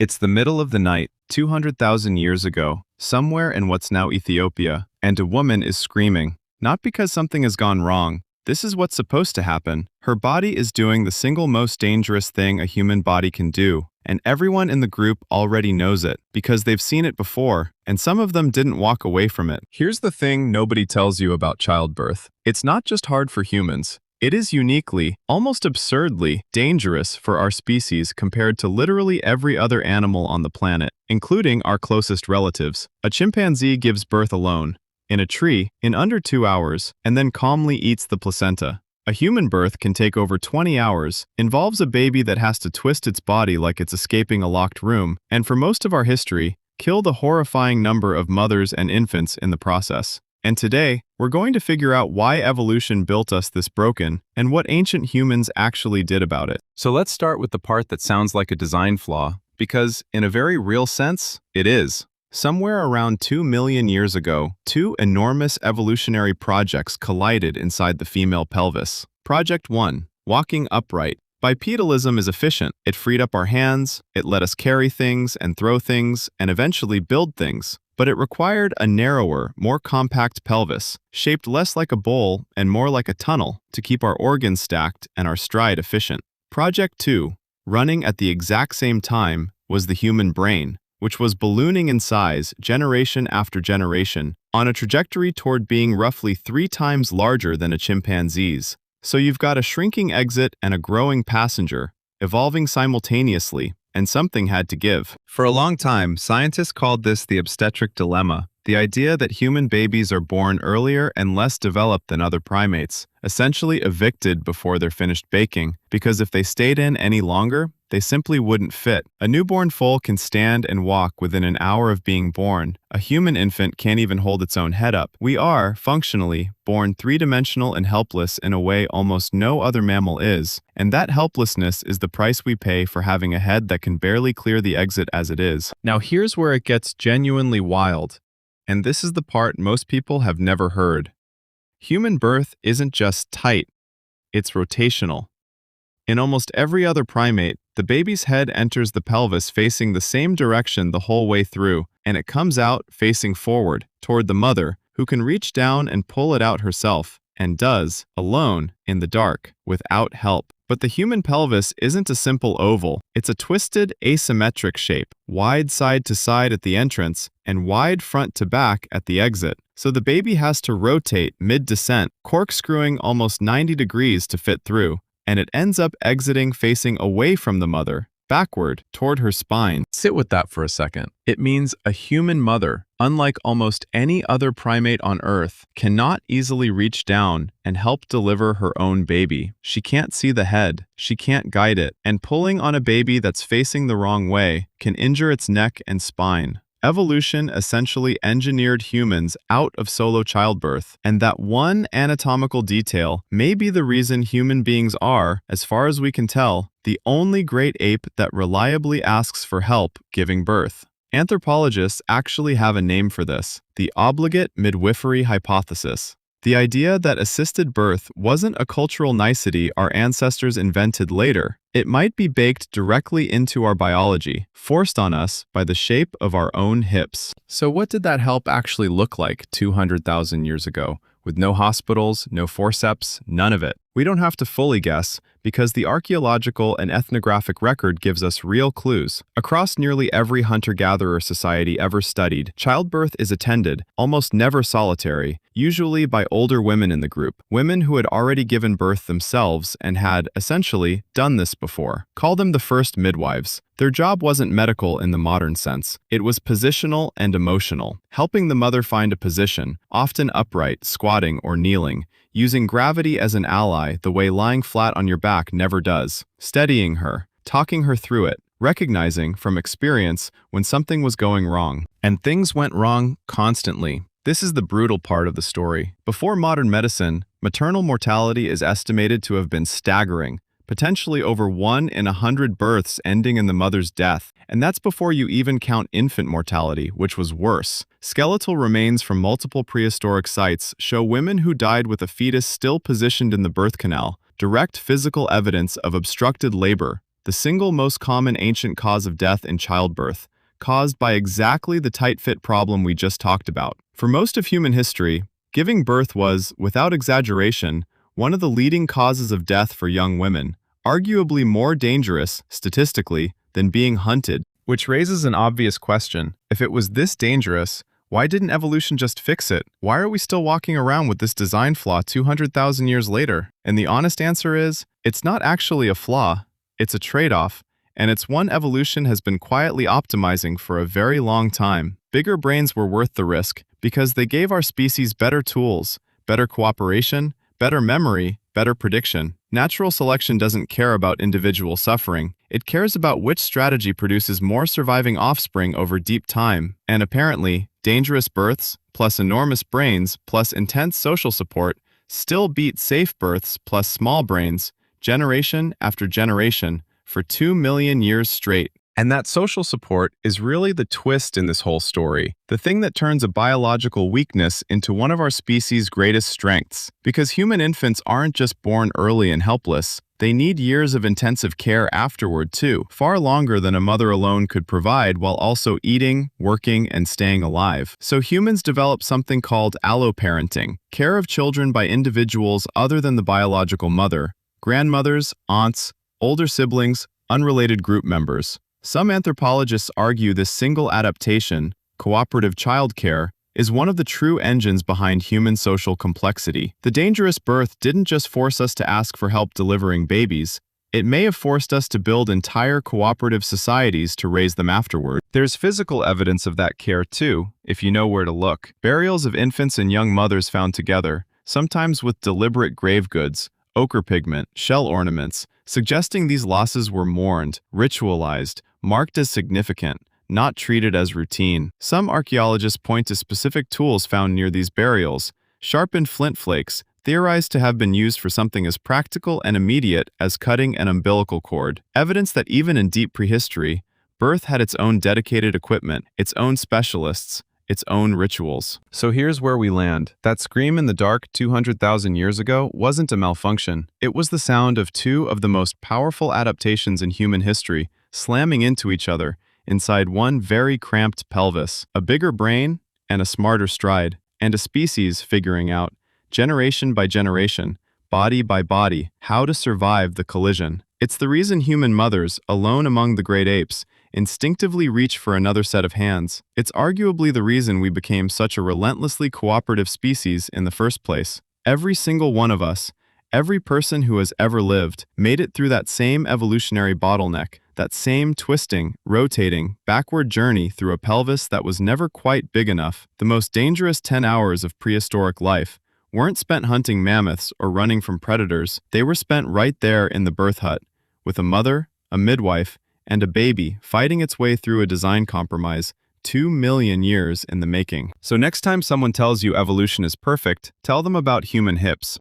It's the middle of the night, 200,000 years ago, somewhere in what's now Ethiopia, and a woman is screaming. Not because something has gone wrong. This is what's supposed to happen. Her body is doing the single most dangerous thing a human body can do, and everyone in the group already knows it, because they've seen it before, and some of them didn't walk away from it. Here's the thing nobody tells you about childbirth. It's not just hard for humans. It is uniquely, almost absurdly, dangerous for our species compared to literally every other animal on the planet, including our closest relatives. A chimpanzee gives birth alone, in a tree, in under 2 hours, and then calmly eats the placenta. A human birth can take over 20 hours, involves a baby that has to twist its body like it's escaping a locked room, and for most of our history, killed a horrifying number of mothers and infants in the process. And today, we're going to figure out why evolution built us this broken, and what ancient humans actually did about it. So let's start with the part that sounds like a design flaw, because, in a very real sense, it is. Somewhere around 2 million years ago, two enormous evolutionary projects collided inside the female pelvis. Project 1. Walking upright. Bipedalism is efficient. It freed up our hands, it let us carry things and throw things, and eventually build things. But it required a narrower, more compact pelvis, shaped less like a bowl and more like a tunnel, to keep our organs stacked and our stride efficient. Project 2, running at the exact same time, was the human brain, which was ballooning in size generation after generation, on a trajectory toward being roughly 3 times larger than a chimpanzee's. So you've got a shrinking exit and a growing passenger, evolving simultaneously, and something had to give. For a long time, scientists called this the obstetric dilemma, the idea that human babies are born earlier and less developed than other primates, essentially evicted before they're finished baking, because if they stayed in any longer, they simply wouldn't fit. A newborn foal can stand and walk within an hour of being born. A human infant can't even hold its own head up. We are, functionally, born three-dimensional and helpless in a way almost no other mammal is, and that helplessness is the price we pay for having a head that can barely clear the exit as it is. Now here's where it gets genuinely wild, and this is the part most people have never heard. Human birth isn't just tight, it's rotational. In almost every other primate, the baby's head enters the pelvis facing the same direction the whole way through, and it comes out facing forward, toward the mother, who can reach down and pull it out herself, and does, alone, in the dark, without help. But the human pelvis isn't a simple oval. It's a twisted, asymmetric shape, wide side to side at the entrance, and wide front to back at the exit. So the baby has to rotate mid-descent, corkscrewing almost 90 degrees to fit through, and it ends up exiting facing away from the mother, backward, toward her spine. Sit with that for a second. It means a human mother, unlike almost any other primate on Earth, cannot easily reach down and help deliver her own baby. She can't see the head, she can't guide it, and pulling on a baby that's facing the wrong way can injure its neck and spine. Evolution essentially engineered humans out of solo childbirth, and that one anatomical detail may be the reason human beings are, as far as we can tell, the only great ape that reliably asks for help giving birth. Anthropologists actually have a name for this, the obligate midwifery hypothesis. The idea that assisted birth wasn't a cultural nicety our ancestors invented later. It might be baked directly into our biology, forced on us by the shape of our own hips. So what did that help actually look like 200,000 years ago? With no hospitals, no forceps, none of it. We don't have to fully guess, because the archaeological and ethnographic record gives us real clues. Across nearly every hunter-gatherer society ever studied, childbirth is attended, almost never solitary, usually by older women in the group, women who had already given birth themselves and had, essentially, done this before. Call them the first midwives. Their job wasn't medical in the modern sense. It was positional and emotional, helping the mother find a position, often upright, squatting, or kneeling, using gravity as an ally the way lying flat on your back never does, steadying her, talking her through it, recognizing from experience when something was going wrong. And things went wrong constantly. This is the brutal part of the story. Before modern medicine, maternal mortality is estimated to have been staggering, potentially over 1 in 100 births ending in the mother's death, and that's before you even count infant mortality, which was worse. Skeletal remains from multiple prehistoric sites show women who died with a fetus still positioned in the birth canal, direct physical evidence of obstructed labor, the single most common ancient cause of death in childbirth, caused by exactly the tight fit problem we just talked about. For most of human history, giving birth was, without exaggeration, one of the leading causes of death for young women, arguably more dangerous, statistically, than being hunted. Which raises an obvious question. If it was this dangerous, why didn't evolution just fix it? Why are we still walking around with this design flaw 200,000 years later? And the honest answer is, it's not actually a flaw, it's a trade-off, and it's one evolution has been quietly optimizing for a very long time. Bigger brains were worth the risk because they gave our species better tools, better cooperation, better memory, better prediction. Natural selection doesn't care about individual suffering. It cares about which strategy produces more surviving offspring over deep time. And apparently, dangerous births, plus enormous brains, plus intense social support, still beat safe births plus small brains, generation after generation, for 2 million years straight. And that social support is really the twist in this whole story, the thing that turns a biological weakness into one of our species' greatest strengths. Because human infants aren't just born early and helpless, they need years of intensive care afterward too, far longer than a mother alone could provide while also eating, working, and staying alive. So humans develop something called alloparenting, care of children by individuals other than the biological mother, grandmothers, aunts, older siblings, unrelated group members. Some anthropologists argue this single adaptation, cooperative childcare, is one of the true engines behind human social complexity. The dangerous birth didn't just force us to ask for help delivering babies, it may have forced us to build entire cooperative societies to raise them afterward. There's physical evidence of that care too, if you know where to look. Burials of infants and young mothers found together, sometimes with deliberate grave goods, ochre pigment, shell ornaments, suggesting these losses were mourned, ritualized, marked as significant, not treated as routine. Some archaeologists point to specific tools found near these burials, sharpened flint flakes, theorized to have been used for something as practical and immediate as cutting an umbilical cord. Evidence that even in deep prehistory, birth had its own dedicated equipment, its own specialists, its own rituals. So here's where we land. That scream in the dark 200,000 years ago wasn't a malfunction. It was the sound of two of the most powerful adaptations in human history slamming into each other inside one very cramped pelvis. A bigger brain and a smarter stride, and a species figuring out, generation by generation, body by body, how to survive the collision. It's the reason human mothers, alone among the great apes, instinctively reach for another set of hands. It's arguably the reason we became such a relentlessly cooperative species in the first place. Every single one of us, every person who has ever lived, made it through that same evolutionary bottleneck, that same twisting, rotating, backward journey through a pelvis that was never quite big enough. The most dangerous 10 hours of prehistoric life weren't spent hunting mammoths or running from predators. They were spent right there in the birth hut, with a mother, a midwife, and a baby fighting its way through a design compromise 2 million years in the making. So next time someone tells you evolution is perfect, tell them about human hips.